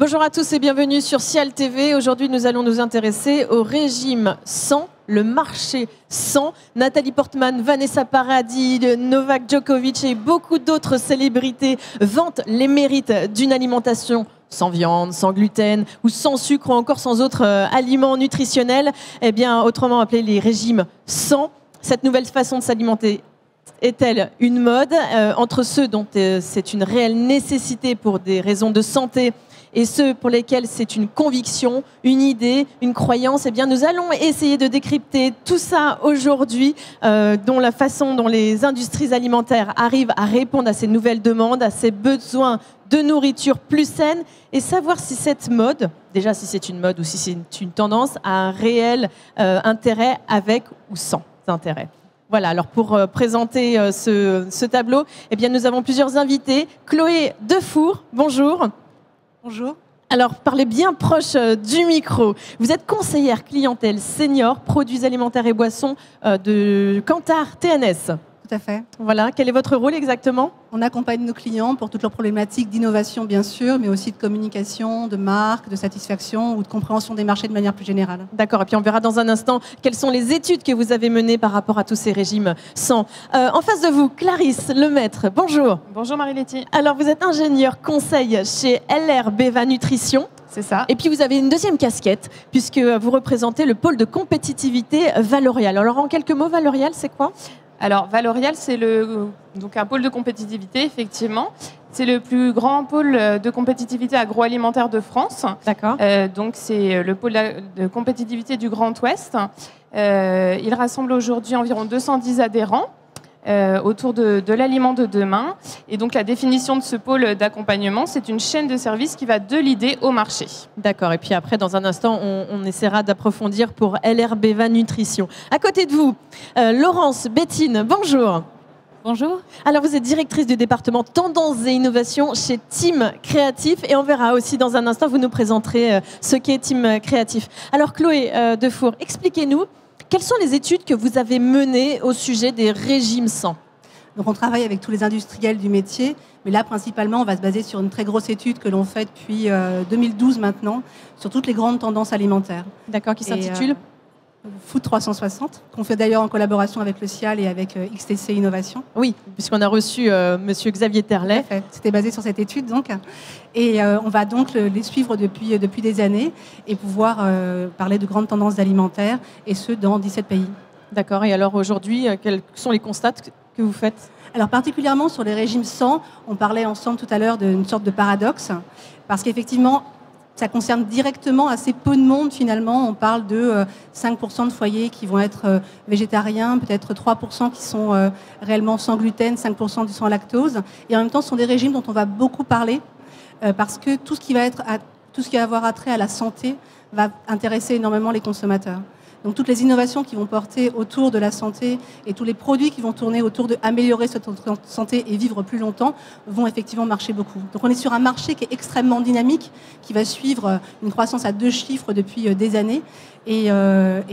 Bonjour à tous et bienvenue sur Ciel TV. Aujourd'hui, nous allons nous intéresser au régime 100, le marché 100. Nathalie Portman, Vanessa Paradis, Novak Djokovic et beaucoup d'autres célébrités vantent les mérites d'une alimentation sans viande, sans gluten ou sans sucre ou encore sans autres aliments nutritionnels. Eh bien, autrement appelés les régimes 100. Cette nouvelle façon de s'alimenter est-elle une mode entre ceux dont c'est une réelle nécessité pour des raisons de santé et ceux pour lesquels c'est une conviction, une idée, une croyance? Eh bien, nous allons essayer de décrypter tout ça aujourd'hui, dont la façon dont les industries alimentaires arrivent à répondre à ces nouvelles demandes, à ces besoins de nourriture plus saine, et savoir si cette mode, déjà si c'est une mode ou si c'est une tendance, a un réel intérêt avec ou sans intérêt. Voilà, alors pour présenter ce tableau, eh bien, nous avons plusieurs invités. Chloé Defour, bonjour. Bonjour. Alors, parlez bien proche du micro. Vous êtes conseillère clientèle senior, produits alimentaires et boissons de Kantar TNS. Tout à fait. Voilà, quel est votre rôle exactement? On accompagne nos clients pour toutes leurs problématiques d'innovation, bien sûr, mais aussi de communication, de marque, de satisfaction ou de compréhension des marchés de manière plus générale. D'accord, et puis on verra dans un instant quelles sont les études que vous avez menées par rapport à tous ces régimes 100. En face de vous, Clarisse Lemaître, bonjour. Bonjour Marie-Letty. Alors, vous êtes ingénieure conseil chez LR Beva Nutrition. C'est ça. Et puis vous avez une deuxième casquette, puisque vous représentez le pôle de compétitivité Valorial. Alors en quelques mots, Valorial, c'est quoi? Alors Valorial, c'est donc un pôle de compétitivité, effectivement. C'est le plus grand pôle de compétitivité agroalimentaire de France. D'accord. Donc c'est le pôle de compétitivité du Grand Ouest. Il rassemble aujourd'hui environ 210 adhérents autour de l'aliment de demain. Et donc la définition de ce pôle d'accompagnement, c'est une chaîne de services qui va de l'idée au marché. D'accord, et puis après, dans un instant, on essaiera d'approfondir pour LR Beva Nutrition. À côté de vous, Laurence Bettine, bonjour. Bonjour. Alors, vous êtes directrice du département Tendance et Innovation chez Team Créatif, et on verra aussi dans un instant, vous nous présenterez ce qu'est Team Créatif. Alors, Chloé Defour, expliquez-nous, quelles sont les études que vous avez menées au sujet des régimes 100? Donc on travaille avec tous les industriels du métier, mais là principalement on va se baser sur une très grosse étude que l'on fait depuis 2012 maintenant, sur toutes les grandes tendances alimentaires. D'accord, qui s'intitule Food 360, qu'on fait d'ailleurs en collaboration avec le CIAL et avec XTC Innovation. Oui, puisqu'on a reçu Monsieur Xavier Terlet. C'était basé sur cette étude donc. Et on va donc les suivre depuis des années et pouvoir parler de grandes tendances alimentaires, et ce dans 17 pays. D'accord, et alors aujourd'hui, quels sont les constats que vous faites? Alors particulièrement sur les régimes 100, on parlait ensemble tout à l'heure d'une sorte de paradoxe, parce qu'effectivement, ça concerne directement assez peu de monde finalement. On parle de 5% de foyers qui vont être végétariens, peut-être 3% qui sont réellement sans gluten, 5% sans lactose. Et en même temps, ce sont des régimes dont on va beaucoup parler parce que tout ce qui va avoir attrait à la santé va intéresser énormément les consommateurs. Donc toutes les innovations qui vont porter autour de la santé et tous les produits qui vont tourner autour d'améliorer cette santé et vivre plus longtemps vont effectivement marcher beaucoup. Donc on est sur un marché qui est extrêmement dynamique, qui va suivre une croissance à 2 chiffres depuis des années et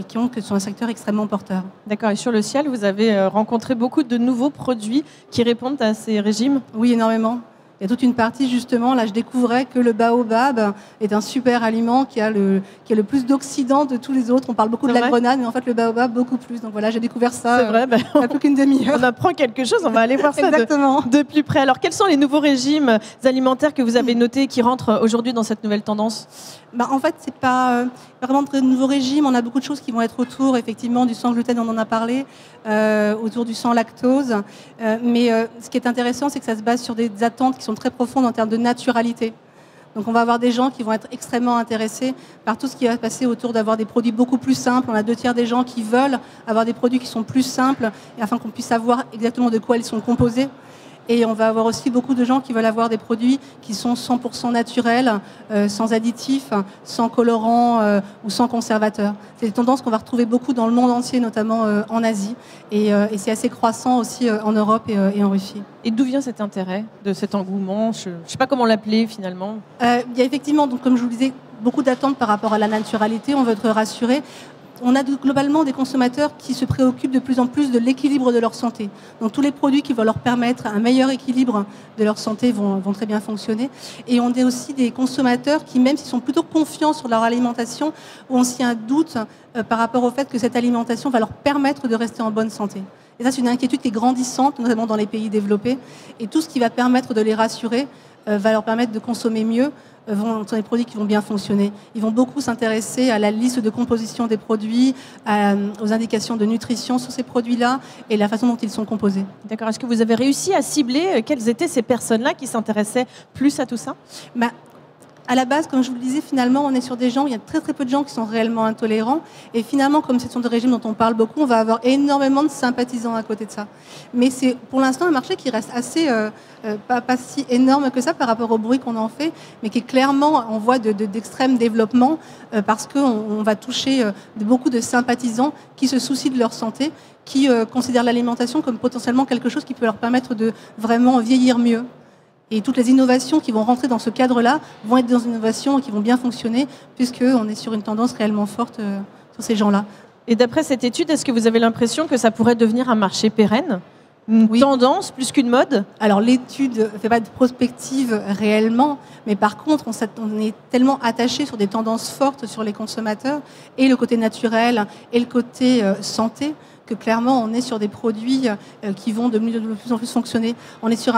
qui sont un secteur extrêmement porteur. D'accord, et sur le ciel, vous avez rencontré beaucoup de nouveaux produits qui répondent à ces régimes? Oui, énormément. Il y a toute une partie, justement, là je découvrais que le baobab est un super aliment qui a le plus d'oxydants de tous les autres. On parle beaucoup de la grenade, mais en fait le baobab beaucoup plus. Donc voilà, j'ai découvert ça. C'est vrai, il n'y a plus qu'une demi-heure. On apprend quelque chose, on va aller voir ça Exactement. de plus près. Alors quels sont les nouveaux régimes alimentaires que vous avez notés qui rentrent aujourd'hui dans cette nouvelle tendance? En fait, c'est pas vraiment de nouveaux régimes. On a beaucoup de choses qui vont être autour, effectivement, du sans gluten, on en a parlé, autour du sans lactose. Mais ce qui est intéressant, c'est que ça se base sur des attentes qui sont très profondes en termes de naturalité. Donc on va avoir des gens qui vont être extrêmement intéressés par tout ce qui va se passer autour d'avoir des produits beaucoup plus simples. On a 2/3 des gens qui veulent avoir des produits qui sont plus simples, et afin qu'on puisse savoir exactement de quoi ils sont composés. Et on va avoir aussi beaucoup de gens qui veulent avoir des produits qui sont 100% naturels, sans additifs, sans colorants ou sans conservateurs. C'est des tendances qu'on va retrouver beaucoup dans le monde entier, notamment en Asie. Et c'est assez croissant aussi en Europe et en Russie. Et d'où vient cet intérêt, de cet engouement? Je ne sais pas comment l'appeler finalement. Il y a effectivement, donc, comme je vous le disais, beaucoup d'attentes par rapport à la naturalité. On veut être rassuré. on a globalement des consommateurs qui se préoccupent de plus en plus de l'équilibre de leur santé. Donc tous les produits qui vont leur permettre un meilleur équilibre de leur santé vont très bien fonctionner. Et on a aussi des consommateurs qui, même s'ils sont plutôt confiants sur leur alimentation, ont aussi un doute par rapport au fait que cette alimentation va leur permettre de rester en bonne santé. Et ça, c'est une inquiétude qui est grandissante, notamment dans les pays développés. Et tout ce qui va permettre de les rassurer va leur permettre de consommer mieux, sont des produits qui vont bien fonctionner. Ils vont beaucoup s'intéresser à la liste de composition des produits, aux indications de nutrition sur ces produits-là et la façon dont ils sont composés. D'accord. Est-ce que vous avez réussi à cibler quelles étaient ces personnes-là qui s'intéressaient plus à tout ça ? À la base, comme je vous le disais, finalement, on est sur des gens, il y a très très peu de gens qui sont réellement intolérants. Et finalement, comme ce sont des régimes dont on parle beaucoup, on va avoir énormément de sympathisants à côté de ça. Mais c'est pour l'instant un marché qui reste assez, pas si énorme que ça par rapport au bruit qu'on en fait, mais qui est clairement en voie d'extrême développement parce qu'on va toucher beaucoup de sympathisants qui se soucient de leur santé, qui considèrent l'alimentation comme potentiellement quelque chose qui peut leur permettre de vraiment vieillir mieux. Et toutes les innovations qui vont rentrer dans ce cadre-là vont être des innovations qui vont bien fonctionner, puisqu'on est sur une tendance réellement forte sur ces gens-là. Et d'après cette étude, est-ce que vous avez l'impression que ça pourrait devenir un marché pérenne ? Une tendance plus qu'une mode ? Alors l'étude ne fait pas de prospective réellement, mais par contre on est tellement attaché sur des tendances fortes sur les consommateurs, et le côté naturel et le côté santé, que clairement on est sur des produits qui vont de plus en plus fonctionner. On est sur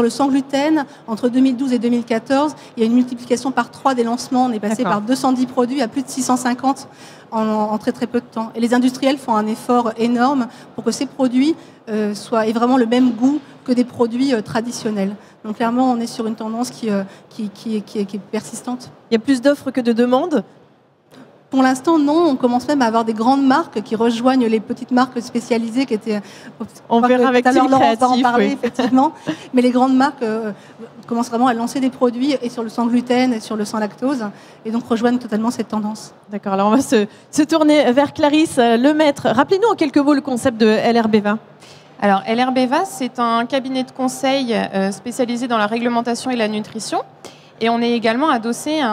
le sans gluten, entre 2012 et 2014, il y a une multiplication par 3 des lancements, on est passé par 210 produits à plus de 650 en très très peu de temps. Et les industriels font un effort énorme pour que ces produits aient vraiment le même goût que des produits traditionnels. Donc clairement on est sur une tendance qui est persistante. Il y a plus d'offres que de demandes ? Pour l'instant, non. On commence même à avoir des grandes marques qui rejoignent les petites marques spécialisées qui étaient... On verra avec Team Créatif, en parler, effectivement. Mais les grandes marques commencent vraiment à lancer des produits et sur le sans gluten et sur le sans lactose, et donc rejoignent totalement cette tendance. D'accord. Alors on va se tourner vers Clarisse Lemaître. Rappelez-nous en quelques mots le concept de LRBEVA. Alors, LRBEVA, c'est un cabinet de conseil spécialisé dans la réglementation et la nutrition. Et on est également adossé à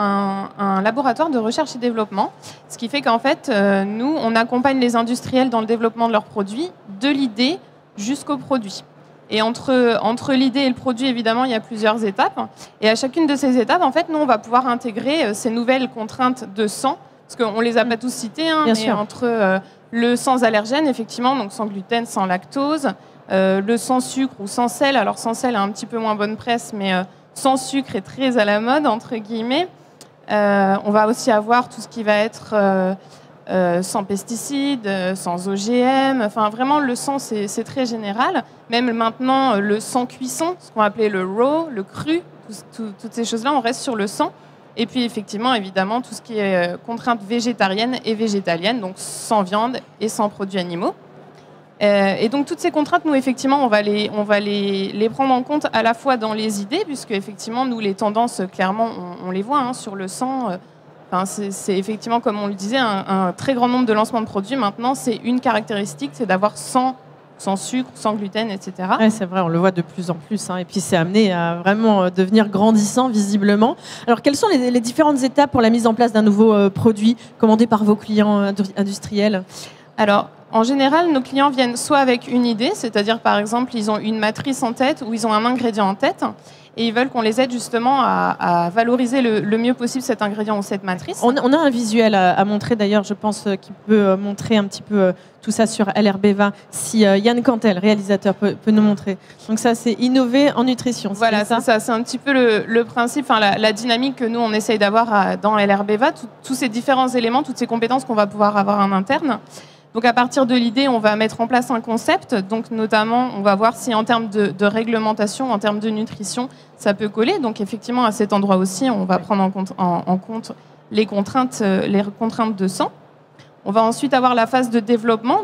un laboratoire de recherche et développement, ce qui fait qu'en fait, nous, on accompagne les industriels dans le développement de leurs produits, de l'idée jusqu'au produit. Et entre l'idée et le produit, évidemment, il y a plusieurs étapes. Et à chacune de ces étapes, en fait, nous, on va pouvoir intégrer ces nouvelles contraintes de sans, parce qu'on ne les a pas tous citées, mais sûr. Entre le sans allergène, effectivement, donc sans gluten, sans lactose, le sans sucre ou sans sel. Alors, sans sel a un petit peu moins bonne presse, mais... sans sucre est très à la mode, entre guillemets. On va aussi avoir tout ce qui va être sans pesticides, sans OGM. Enfin, vraiment, le sans, c'est très général. Même maintenant, le sans cuisson, ce qu'on va appeler le raw, le cru, toutes ces choses-là, on reste sur le sans. Et puis, effectivement, évidemment, tout ce qui est contraintes végétariennes et végétaliennes, donc sans viande et sans produits animaux. Et donc toutes ces contraintes, nous effectivement, on va les prendre en compte à la fois dans les idées, puisque effectivement nous les tendances clairement on les voit sur le sang. C'est effectivement comme on le disait un très grand nombre de lancements de produits maintenant. C'est une caractéristique, c'est d'avoir sans sucre, sans gluten, etc. Ouais, c'est vrai, on le voit de plus en plus. Et puis c'est amené à vraiment devenir grandissant visiblement. Alors quelles sont les différentes étapes pour la mise en place d'un nouveau produit commandé par vos clients industriels ? Alors, en général, nos clients viennent soit avec une idée, c'est-à-dire par exemple, ils ont une matrice en tête ou ils ont un ingrédient en tête et ils veulent qu'on les aide justement à valoriser le mieux possible cet ingrédient ou cette matrice. On a un visuel à montrer d'ailleurs, je pense, qui peut montrer un petit peu tout ça sur LRBEVA. Si Yann Cantel, réalisateur, peut nous montrer. Donc ça, c'est innover en nutrition. Voilà, c'est ça. C'est un petit peu le principe, la dynamique que nous, on essaye d'avoir dans LRBEVA, tous ces différents éléments, toutes ces compétences qu'on va pouvoir avoir en interne. Donc à partir de l'idée, on va mettre en place un concept. Donc notamment, on va voir si en termes de réglementation, en termes de nutrition, ça peut coller. Donc effectivement, à cet endroit aussi, on va prendre en compte les contraintes de sang. On va ensuite avoir la phase de développement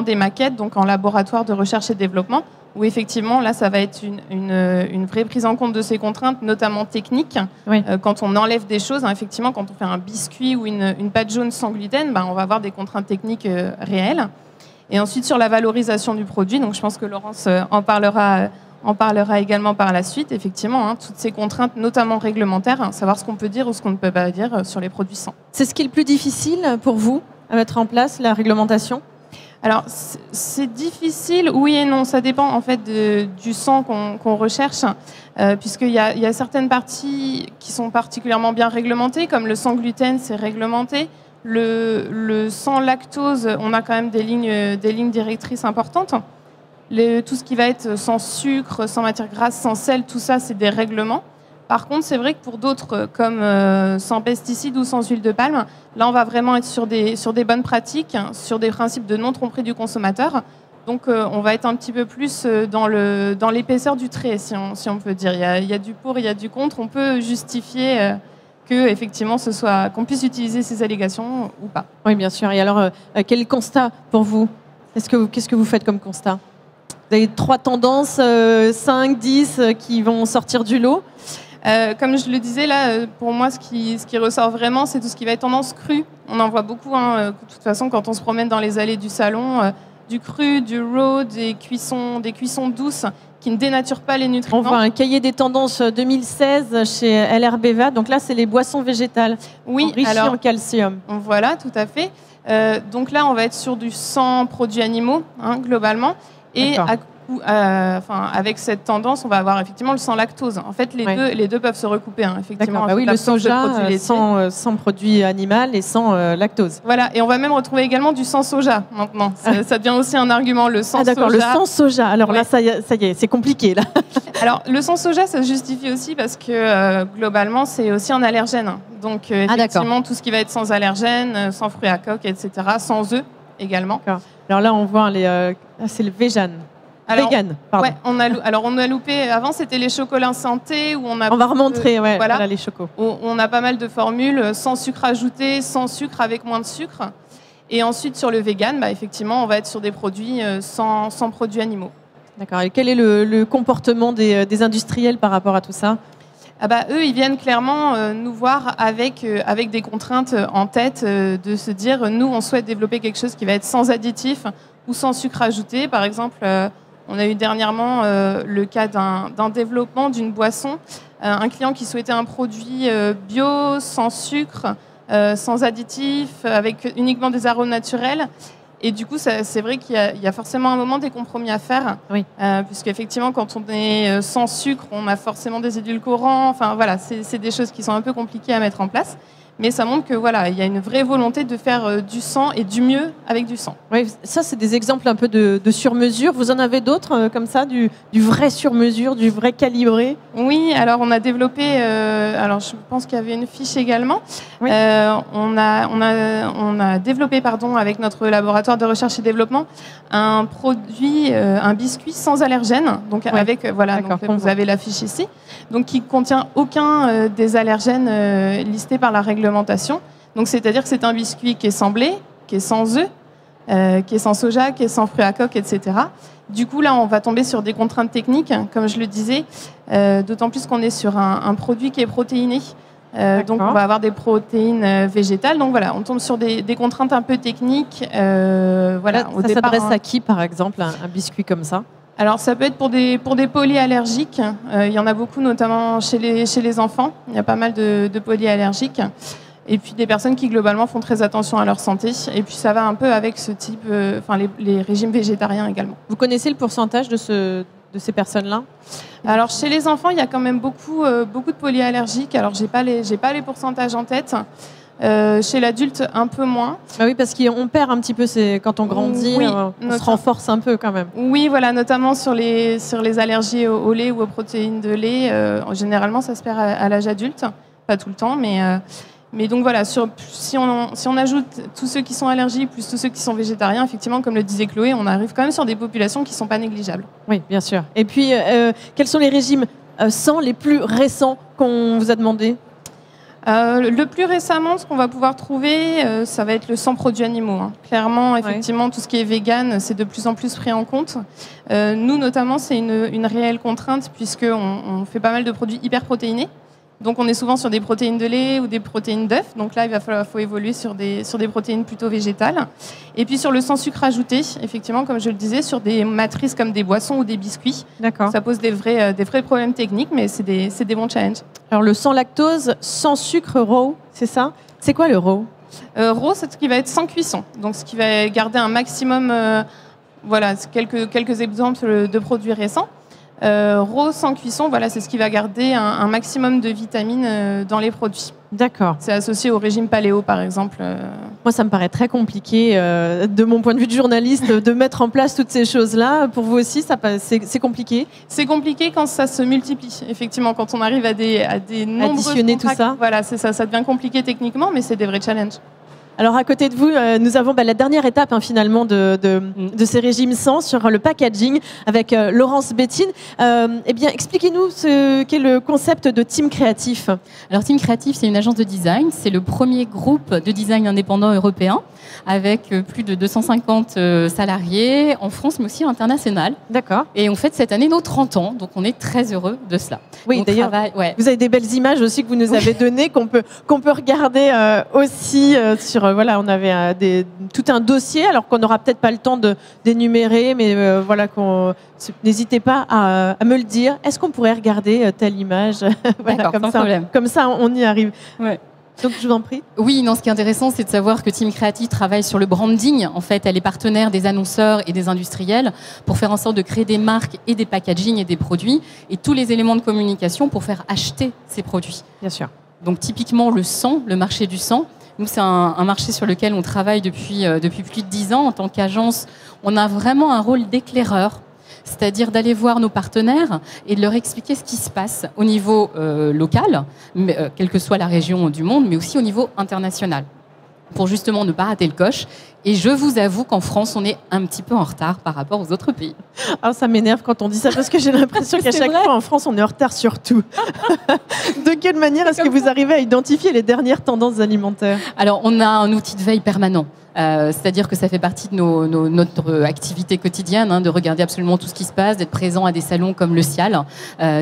des maquettes, donc en laboratoire de recherche et développement, où effectivement, là, ça va être une vraie prise en compte de ces contraintes, notamment techniques. Oui. Quand on enlève des choses, effectivement, quand on fait un biscuit ou une pâte jaune sans gluten, on va avoir des contraintes techniques réelles. Et ensuite, sur la valorisation du produit, donc je pense que Laurence en parlera également par la suite, effectivement, toutes ces contraintes, notamment réglementaires, savoir ce qu'on peut dire ou ce qu'on ne peut pas dire sur les produits sans. C'est ce qui est le plus difficile pour vous à mettre en place, la réglementation? Alors, c'est difficile, oui et non. Ça dépend en fait du sang qu'on recherche, puisqu'il y a certaines parties qui sont particulièrement bien réglementées, comme le sang gluten, c'est réglementé. Le sang lactose, on a quand même des lignes directrices importantes. Tout ce qui va être sans sucre, sans matière grasse, sans sel, tout ça, c'est des règlements. Par contre, c'est vrai que pour d'autres, comme sans pesticides ou sans huile de palme, là, on va vraiment être sur des bonnes pratiques, sur des principes de non-tromperie du consommateur. Donc, on va être un petit peu plus dans l'épaisseur du trait, si on peut dire. Il y a du pour, il y a du contre. On peut justifier qu'effectivement, qu'on puisse utiliser ces allégations ou pas. Oui, bien sûr. Et alors, quel est le constat pour vous? Qu'est-ce que vous faites comme constat? Vous avez 3 tendances, 5, 10 qui vont sortir du lot? Comme je le disais, là, pour moi, ce qui ressort vraiment, c'est tout ce qui va être tendance crue. On en voit beaucoup, de toute façon, quand on se promène dans les allées du salon, du cru, du raw, des cuissons douces qui ne dénaturent pas les nutriments. On voit un cahier des tendances 2016 chez LRBVA. Donc là, c'est les boissons végétales, enrichies en calcium. Voilà, tout à fait. Donc là, on va être sur du sans produits animaux, globalement. Et avec cette tendance, on va avoir effectivement le sans lactose. En fait, les deux peuvent se recouper, effectivement. Oui, le soja sans produit animal et sans lactose. Voilà, et on va même retrouver également du sans soja maintenant. Ça devient aussi un argument, le sans soja. Le sans soja. Alors là, ça y est, c'est compliqué là. Alors, le sans soja, ça se justifie aussi parce que globalement, c'est aussi un allergène. Donc, effectivement, tout ce qui va être sans allergène, sans fruits à coque, etc., sans œufs également. Alors là, on voit c'est le vegan. Vegan, pardon. Ouais, on a loupé. Avant, c'était les chocolats santé où on va remontrer, voilà les chocos. On a pas mal de formules sans sucre ajouté, sans sucre avec moins de sucre. Et ensuite, sur le vegan, effectivement, on va être sur des produits sans produits animaux. D'accord. Et quel est le comportement des industriels par rapport à tout ça? Eux, ils viennent clairement nous voir avec des contraintes en tête, de se dire, nous, on souhaite développer quelque chose qui va être sans additifs ou sans sucre ajouté. Par exemple, on a eu dernièrement le cas d'un développement d'une boisson, un client qui souhaitait un produit bio, sans sucre, sans additifs, avec uniquement des arômes naturels. Et du coup, c'est vrai qu'il y a forcément un moment des compromis à faire, puisqu'effectivement, quand on est sans sucre, on a forcément des édulcorants. Enfin voilà, c'est des choses qui sont un peu compliquées à mettre en place. Mais ça montre que il y a une vraie volonté de faire du sang et du mieux avec du sang. Oui, ça c'est des exemples un peu de sur-mesure. Vous en avez d'autres comme ça, du vrai sur-mesure, du vrai calibré? Oui, alors on a développé. Alors je pense qu'il y avait une fiche également. Oui. On a développé, avec notre laboratoire de recherche et développement, un produit, un biscuit sans allergènes. Donc avec donc, vous avez la fiche ici. Donc qui contient aucun des allergènes listés par la réglementation. Donc, c'est-à-dire que c'est un biscuit qui est sans blé, qui est sans œufs, qui est sans soja, qui est sans fruits à coque, etc. Du coup, là, on va tomber sur des contraintes techniques, comme je le disais, d'autant plus qu'on est sur un produit qui est protéiné. Donc, on va avoir des protéines végétales. Donc, voilà, on tombe sur des contraintes un peu techniques. Ça s'adresse à qui, par exemple, un biscuit comme ça? Alors, ça peut être pour des polyallergiques. Il y en a beaucoup, notamment chez les enfants. Il y a pas mal de polyallergiques. Et puis, des personnes qui, globalement, font très attention à leur santé. Et puis, ça va un peu avec ce type... les régimes végétariens également. Vous connaissez le pourcentage de ces personnes-là? Alors, chez les enfants, il y a quand même beaucoup de polyallergiques. Alors, j'ai pas les pourcentages en tête. Chez l'adulte, un peu moins. Oui, parce qu'on perd un petit peu, quand on grandit, on se renforce un peu quand même. Oui, voilà, notamment sur les allergies au lait ou aux protéines de lait. Généralement, ça se perd à l'âge adulte. Pas tout le temps, mais donc voilà, si on ajoute tous ceux qui sont allergiques plus tous ceux qui sont végétariens, effectivement, comme le disait Chloé, on arrive quand même sur des populations qui ne sont pas négligeables. Oui, bien sûr. Et puis, quels sont les régimes sans les plus récents qu'on vous a demandé? Le plus récemment, ce qu'on va pouvoir trouver, ça va être le sans produits animaux. Clairement, effectivement, tout ce qui est vegan, c'est de plus en plus pris en compte. Nous, notamment, c'est une réelle contrainte puisqu'on fait pas mal de produits hyper protéinés. Donc, on est souvent sur des protéines de lait ou des protéines d'œufs. Donc là, faut évoluer sur des protéines plutôt végétales. Et puis, sur le sans sucre ajouté, effectivement, comme je le disais, sur des matrices comme des boissons ou des biscuits. D'accord. Ça pose des vrais problèmes techniques, mais c'est des bons challenges. Alors, le sans lactose, sans sucre raw, c'est ça? C'est quoi le raw? RAW, c'est ce qui va être sans cuisson, donc ce qui va garder un maximum, voilà, quelques exemples de produits récents. RAW sans cuisson, voilà, c'est ce qui va garder un maximum de vitamines dans les produits. D'accord. C'est associé au régime paléo, par exemple. Moi, ça me paraît très compliqué, de mon point de vue de journaliste, de mettre en place toutes ces choses-là. Pour vous aussi, c'est compliqué? C'est compliqué quand ça se multiplie. Effectivement, quand on arrive à des nombreuses additionner tout ça. Voilà, c'est ça. Ça devient compliqué techniquement, mais c'est des vrais challenges. Alors à côté de vous, nous avons la dernière étape finalement de ces régimes sans sur le packaging avec Laurence Bettine. Eh bien, expliquez-nous ce qu'est le concept de Team Créatif. Alors Team Créatif, c'est une agence de design. C'est le premier groupe de design indépendant européen avec plus de 250 salariés en France, mais aussi à l'international. D'accord. Et on fête cette année nos 30 ans, donc on est très heureux de cela. Oui, d'ailleurs, vous avez des belles images aussi que vous nous avez données, qu'on peut regarder aussi sur... Voilà, on avait tout un dossier, alors qu'on n'aura peut-être pas le temps d'énumérer, mais voilà, n'hésitez pas à me le dire. Est-ce qu'on pourrait regarder telle image? Voilà, sans problème. Comme ça, on y arrive. Ouais. Donc, je vous en prie. Oui, non, ce qui est intéressant, c'est de savoir que Team Creative travaille sur le branding. En fait, elle est partenaire des annonceurs et des industriels pour faire en sorte de créer des marques et des packaging et des produits et tous les éléments de communication pour faire acheter ces produits. Bien sûr. Donc, typiquement, le sang, le marché du sang. Nous, c'est un marché sur lequel on travaille depuis plus de 10 ans. En tant qu'agence, on a vraiment un rôle d'éclaireur, c'est-à-dire d'aller voir nos partenaires et de leur expliquer ce qui se passe au niveau local, quelle que soit la région du monde, mais aussi au niveau international, pour justement ne pas rater le coche. Et je vous avoue qu'en France, on est un petit peu en retard par rapport aux autres pays. Alors ça m'énerve quand on dit ça, parce que j'ai l'impression qu'à chaque fois en France, on est en retard sur tout. De quelle manière est-ce que vous arrivez à identifier les dernières tendances alimentaires? Alors, on a un outil de veille permanent. C'est-à-dire que ça fait partie de notre activité quotidienne, de regarder absolument tout ce qui se passe, d'être présent à des salons comme le Cial,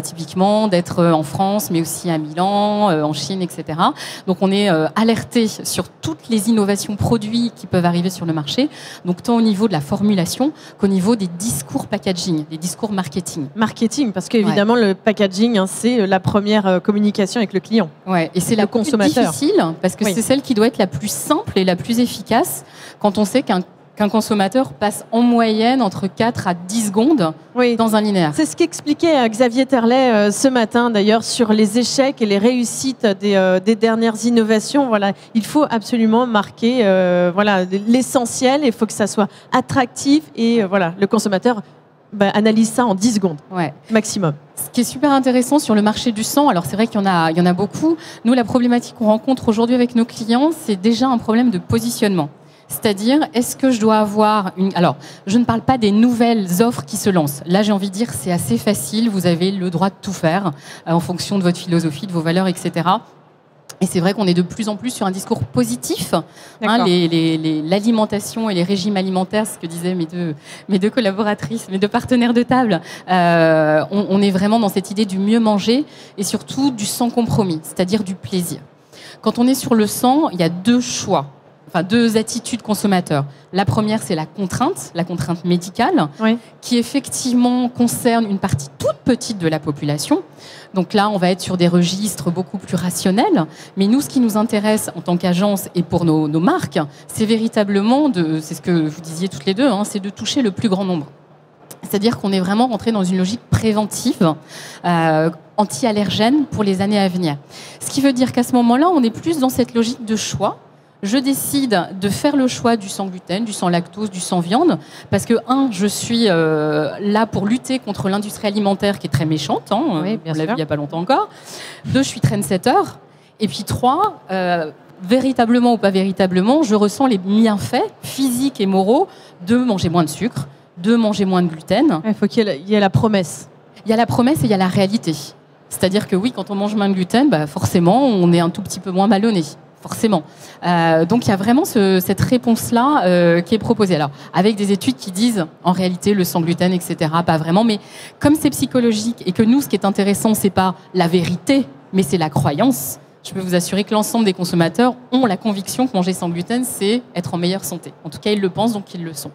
typiquement, d'être en France, mais aussi à Milan, en Chine, etc. Donc on est alerté sur toutes les innovations produits qui peuvent arriver sur le marché, donc tant au niveau de la formulation qu'au niveau des discours packaging, des discours marketing. Marketing, parce qu'évidemment, le packaging, c'est la première communication avec le client. Ouais, et c'est la consommateur. Plus difficile, parce que c'est celle qui doit être la plus simple et la plus efficace quand on sait qu'un consommateur passe en moyenne entre 4 à 10 secondes dans un linéaire. C'est ce qu'expliquait Xavier Terlet ce matin, d'ailleurs, sur les échecs et les réussites des dernières innovations. Voilà, il faut absolument marquer l'essentiel, il faut que ça soit attractif et voilà, le consommateur analyse ça en 10 secondes maximum. Ce qui est super intéressant sur le marché du sang, alors c'est vrai qu'il y en a beaucoup. Nous, la problématique qu'on rencontre aujourd'hui avec nos clients, c'est déjà un problème de positionnement. C'est-à-dire, est-ce que je dois avoir une... Alors, je ne parle pas des nouvelles offres qui se lancent. Là, j'ai envie de dire, c'est assez facile. Vous avez le droit de tout faire en fonction de votre philosophie, de vos valeurs, etc. Et c'est vrai qu'on est de plus en plus sur un discours positif. L'alimentation et les régimes alimentaires, ce que disaient mes deux collaboratrices, mes deux partenaires de table, on est vraiment dans cette idée du mieux manger et surtout du sans compromis, c'est-à-dire du plaisir. Quand on est sur le sang, il y a deux choix. Enfin, deux attitudes consommateurs. La première, c'est la contrainte médicale, qui effectivement concerne une partie toute petite de la population. Donc là, on va être sur des registres beaucoup plus rationnels. Mais nous, ce qui nous intéresse en tant qu'agence et pour nos marques, c'est véritablement, c'est ce que vous disiez toutes les deux, c'est de toucher le plus grand nombre. C'est-à-dire qu'on est vraiment rentré dans une logique préventive, anti-allergène pour les années à venir. Ce qui veut dire qu'à ce moment-là, on est plus dans cette logique de choix. Je décide de faire le choix du sans gluten, du sans lactose, du sans viande, parce que, je suis là pour lutter contre l'industrie alimentaire qui est très méchante, on l'a vu il n'y a pas longtemps encore. 2, je suis trendsetter. Et puis 3, véritablement ou pas véritablement, je ressens les bienfaits physiques et moraux de manger moins de sucre, de manger moins de gluten. Il faut qu'il y ait la promesse. Il y a la promesse et il y a la réalité. C'est-à-dire que oui, quand on mange moins de gluten, forcément, on est un tout petit peu moins malonné. Forcément. Donc il y a vraiment cette réponse-là qui est proposée. Alors, avec des études qui disent, en réalité, le sans gluten, etc., pas vraiment. Mais comme c'est psychologique et que nous, ce qui est intéressant, c'est pas la vérité, mais c'est la croyance, je peux vous assurer que l'ensemble des consommateurs ont la conviction que manger sans gluten, c'est être en meilleure santé. En tout cas, ils le pensent, donc ils le sont.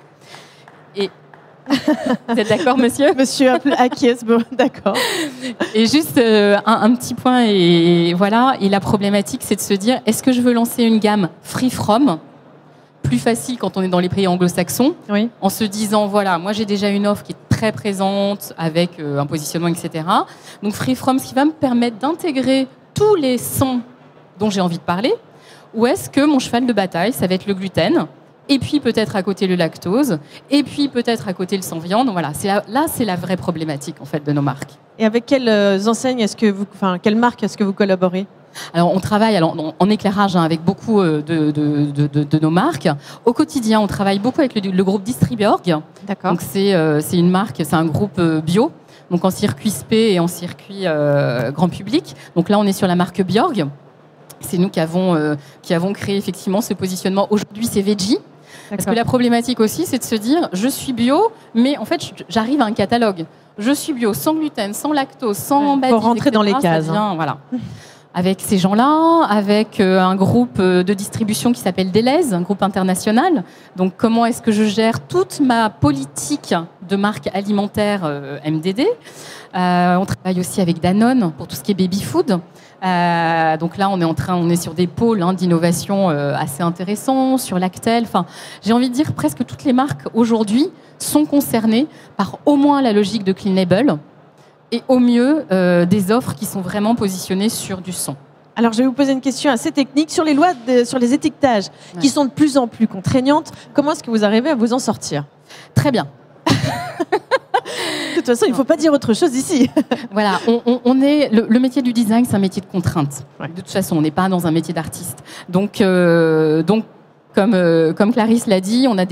Et Vous êtes d'accord, monsieur? Monsieur acquiesce, bon, d'accord. Et juste un petit point, et voilà. Et la problématique, c'est de se dire, est-ce que je veux lancer une gamme free from, plus facile quand on est dans les pays anglo-saxons, Oui. en se disant, voilà, moi j'ai déjà une offre qui est très présente, avec un positionnement, etc. Donc free from, ce qui va me permettre d'intégrer tous les sons dont j'ai envie de parler, ou est-ce que mon cheval de bataille, ça va être le gluten, et puis peut-être à côté le lactose, et puis peut-être à côté le sans viande. Voilà, c'est la vraie problématique en fait de nos marques. Et avec quelles enseignes quelles marques est-ce que vous collaborez? Alors on travaille en éclairage avec beaucoup de nos marques. Au quotidien, on travaille beaucoup avec le groupe Distriborg. D'accord. Donc c'est une marque, c'est un groupe bio. Donc en circuit SP et en circuit grand public. Donc là, on est sur la marque Bjorg. C'est nous qui avons créé effectivement ce positionnement. Aujourd'hui, c'est Veggie. Parce que la problématique aussi, c'est de se dire, je suis bio, mais en fait, j'arrive à un catalogue. Je suis bio, sans gluten, sans lactose, sans badies, pour rentrer dans les cases. Voilà. Avec ces gens-là, avec un groupe de distribution qui s'appelle Deleuze, un groupe international. Donc, comment est-ce que je gère toute ma politique de marque alimentaire MDD? On travaille aussi avec Danone pour tout ce qui est baby food. Donc là, on est sur des pôles d'innovation assez intéressants, sur Lactel. Enfin, j'ai envie de dire presque toutes les marques aujourd'hui sont concernées par au moins la logique de clean label et au mieux des offres qui sont vraiment positionnées sur du son. Alors, je vais vous poser une question assez technique sur les lois, sur les étiquetages, qui sont de plus en plus contraignantes. Comment est-ce que vous arrivez à vous en sortir? Très bien. De toute façon, il ne faut pas dire autre chose ici. Voilà, le métier du design, c'est un métier de contrainte. Ouais. De toute façon, on n'est pas dans un métier d'artiste. Donc comme Clarisse l'a dit, on a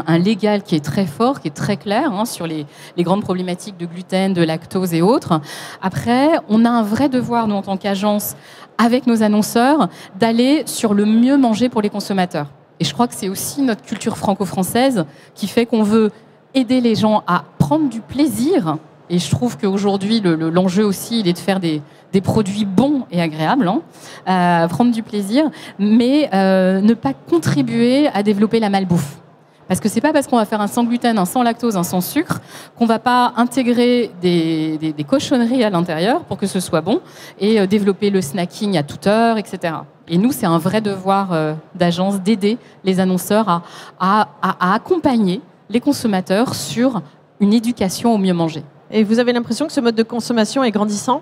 un légal qui est très fort, qui est très clair sur les grandes problématiques de gluten, de lactose et autres. Après, on a un vrai devoir, nous, en tant qu'agence, avec nos annonceurs, d'aller sur le mieux manger pour les consommateurs. Et je crois que c'est aussi notre culture franco-française qui fait qu'on veut aider les gens à prendre du plaisir. Et je trouve qu'aujourd'hui, l'enjeu aussi, il est de faire des produits bons et agréables, prendre du plaisir, mais ne pas contribuer à développer la malbouffe. Parce que c'est pas parce qu'on va faire un sans gluten, un sans lactose, un sans sucre, qu'on va pas intégrer des cochonneries à l'intérieur pour que ce soit bon et développer le snacking à toute heure, etc. Et nous, c'est un vrai devoir d'agence d'aider les annonceurs à accompagner les consommateurs sur une éducation au mieux manger. Et vous avez l'impression que ce mode de consommation est grandissant?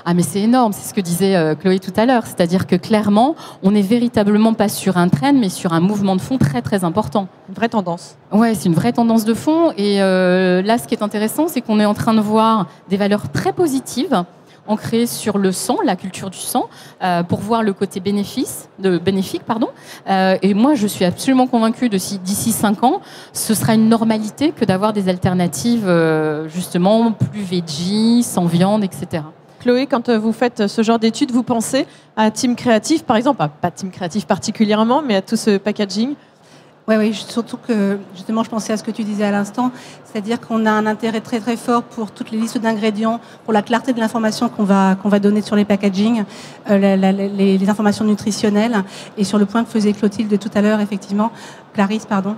Ah mais c'est énorme, c'est ce que disait Chloé tout à l'heure, c'est-à-dire que clairement, on n'est véritablement pas sur un trend, mais sur un mouvement de fond très très important. Une vraie tendance. Ouais, c'est une vraie tendance de fond, et là ce qui est intéressant, c'est qu'on est en train de voir des valeurs très positives ancrées sur le sang, la culture du sang, pour voir le côté bénéfique. Et moi, je suis absolument convaincue d'ici 5 ans, ce sera une normalité que d'avoir des alternatives justement plus veggie, sans viande, etc. Chloé, quand vous faites ce genre d'études, vous pensez à Team Créatif, par exemple, pas Team Créatif particulièrement, mais à tout ce packaging? Oui, surtout que justement, je pensais à ce que tu disais à l'instant, c'est-à-dire qu'on a un intérêt très très fort pour toutes les listes d'ingrédients, pour la clarté de l'information qu'on va donner sur les packaging, les informations nutritionnelles, et sur le point que faisait Clotilde tout à l'heure, effectivement, Clarisse, pardon.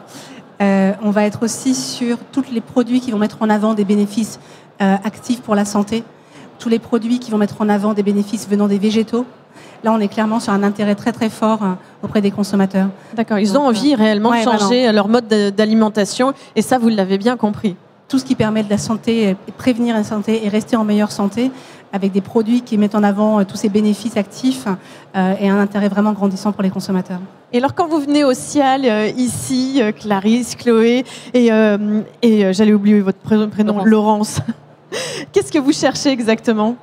On va être aussi sur tous les produits qui vont mettre en avant des bénéfices actifs pour la santé, tous les produits qui vont mettre en avant des bénéfices venant des végétaux. Là, on est clairement sur un intérêt très très fort auprès des consommateurs. D'accord, ils ont envie réellement de changer vraiment leur mode d'alimentation, et ça, vous l'avez bien compris. Tout ce qui permet de la santé, prévenir la santé et rester en meilleure santé, avec des produits qui mettent en avant tous ces bénéfices actifs, et un intérêt vraiment grandissant pour les consommateurs. Et alors, quand vous venez au Cial, ici, Clarisse, Chloé, et j'allais oublier votre prénom, Laurence, qu'est-ce que vous cherchez exactement ?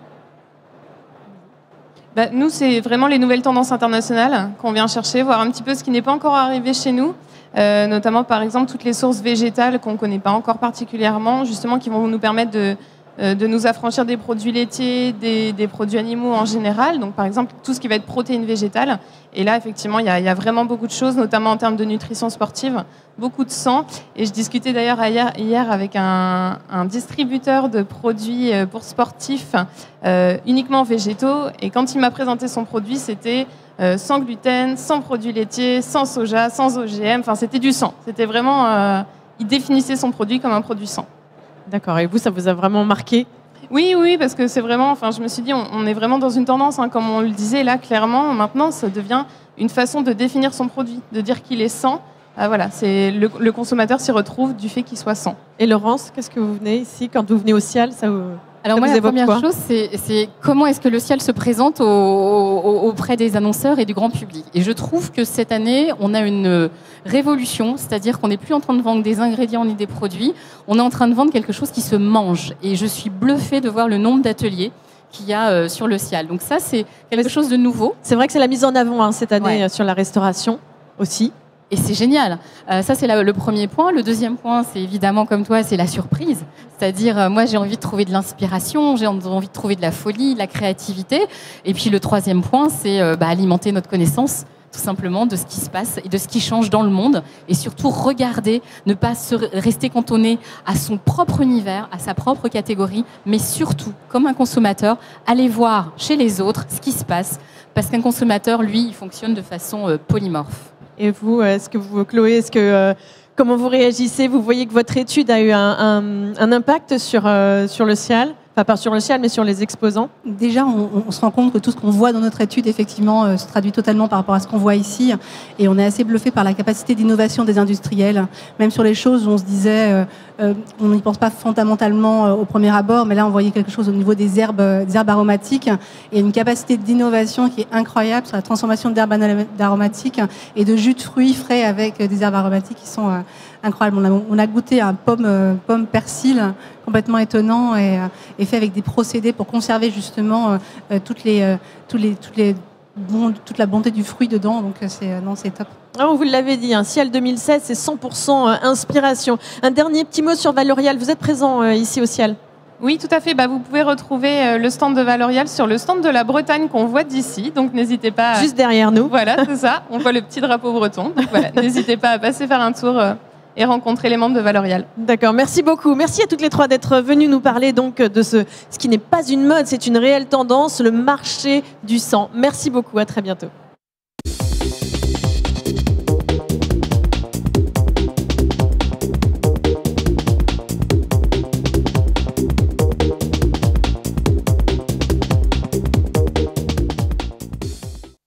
Nous, c'est vraiment les nouvelles tendances internationales qu'on vient chercher, voir un petit peu ce qui n'est pas encore arrivé chez nous, notamment par exemple toutes les sources végétales qu'on ne connaît pas encore particulièrement, justement qui vont nous permettre de nous affranchir des produits laitiers, des produits animaux en général, donc par exemple tout ce qui va être protéines végétales. Et là, effectivement, il y a vraiment beaucoup de choses, notamment en termes de nutrition sportive, beaucoup de sang. Et je discutais d'ailleurs hier avec un distributeur de produits pour sportifs uniquement végétaux. Et quand il m'a présenté son produit, c'était sans gluten, sans produits laitiers, sans soja, sans OGM. Enfin, c'était du sang. C'était vraiment il définissait son produit comme un produit sans. D'accord. Et vous, ça vous a vraiment marqué? Oui, oui, parce que c'est vraiment, enfin, je me suis dit, on est vraiment dans une tendance, hein, comme on le disait là, clairement, maintenant, ça devient une façon de définir son produit, de dire qu'il est sans. Voilà, c'est le consommateur s'y retrouve du fait qu'il soit sans. Et Laurence, qu'est-ce que vous venez ici quand vous venez au Cial, ça vous... Alors moi, la première chose, c'est comment est-ce que le Cial se présente auprès des annonceurs et du grand public. Et je trouve que cette année, on a une révolution, c'est-à-dire qu'on n'est plus en train de vendre des ingrédients ni des produits, on est en train de vendre quelque chose qui se mange. Et je suis bluffée de voir le nombre d'ateliers qu'il y a sur le Cial. Donc ça, c'est quelque chose de nouveau. C'est vrai que c'est la mise en avant cette année sur la restauration aussi. Et c'est génial. Ça, c'est le premier point. Le deuxième point, c'est évidemment, comme toi, c'est la surprise. C'est-à-dire, moi, j'ai envie de trouver de l'inspiration, j'ai envie de trouver de la folie, de la créativité. Et puis, le troisième point, c'est alimenter notre connaissance, tout simplement, de ce qui se passe et de ce qui change dans le monde. Et surtout, regarder, ne pas rester cantonné à son propre univers, à sa propre catégorie, mais surtout, comme un consommateur, aller voir chez les autres ce qui se passe. Parce qu'un consommateur, lui, il fonctionne de façon polymorphe. Et vous, Chloé, comment vous réagissez? Vous voyez que votre étude a eu un impact sur le Cial? Enfin, pas sur le Cial, mais sur les exposants? Déjà, on se rend compte que tout ce qu'on voit dans notre étude, effectivement, se traduit totalement par rapport à ce qu'on voit ici. Et on est assez bluffé par la capacité d'innovation des industriels. Même sur les choses où on se disait, on n'y pense pas fondamentalement au premier abord, mais là, on voyait quelque chose au niveau des herbes aromatiques. Et une capacité d'innovation qui est incroyable sur la transformation d'herbes aromatiques et de jus de fruits frais avec des herbes aromatiques qui sont incroyables. On a goûté un pomme persil complètement étonnant et fait avec des procédés pour conserver justement toute la bonté du fruit dedans. Donc c'est top. Ah, vous l'avez dit, Cial 2016, c'est 100% inspiration. Un dernier petit mot sur Valorial. Vous êtes présent ici au Cial? Oui, tout à fait. Vous pouvez retrouver le stand de Valorial sur le stand de la Bretagne qu'on voit d'ici. Donc n'hésitez pas. Juste derrière nous. Voilà, c'est ça. On voit le petit drapeau breton. Donc voilà, n'hésitez pas à passer faire un tour et rencontrer les membres de Valorial. D'accord, merci beaucoup. Merci à toutes les trois d'être venues nous parler donc de ce qui n'est pas une mode, c'est une réelle tendance, le marché du sang. Merci beaucoup, à très bientôt.